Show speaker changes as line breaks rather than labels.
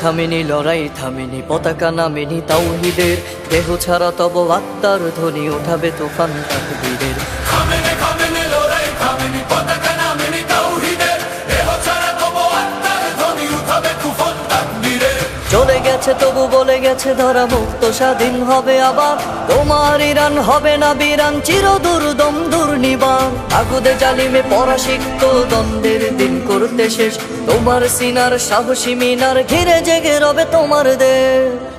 Khamenei লড়াই থামেনি, পতাকা নামেনি তাওহীদের, দেহ ছাড়া তব আত্মার ধ্বনি উঠাবে তুফান তাকবীরের।
খামেনি খামেনি লড়াই থামেনি, পতাকা নামেনি তাওহীদের, দেহ ছাড়া তব আত্মার ধ্বনি উঠাবে তুফান তাকবীরের।
চলে গেছে তবু বলে গেছে ধরা, মুক্ত স্বাধীন হবে আবার, তোমার ইরান হবে না বিরান, চির দুর্দম দুর্নিবাণ। আগুদে জালিমে পরাশিক্ত দ্বন্দ্বের দিন করতে শেষ, তোমার সিনার সাহসী মিনার ঘিরে জেগে রবে তোমার দেশ।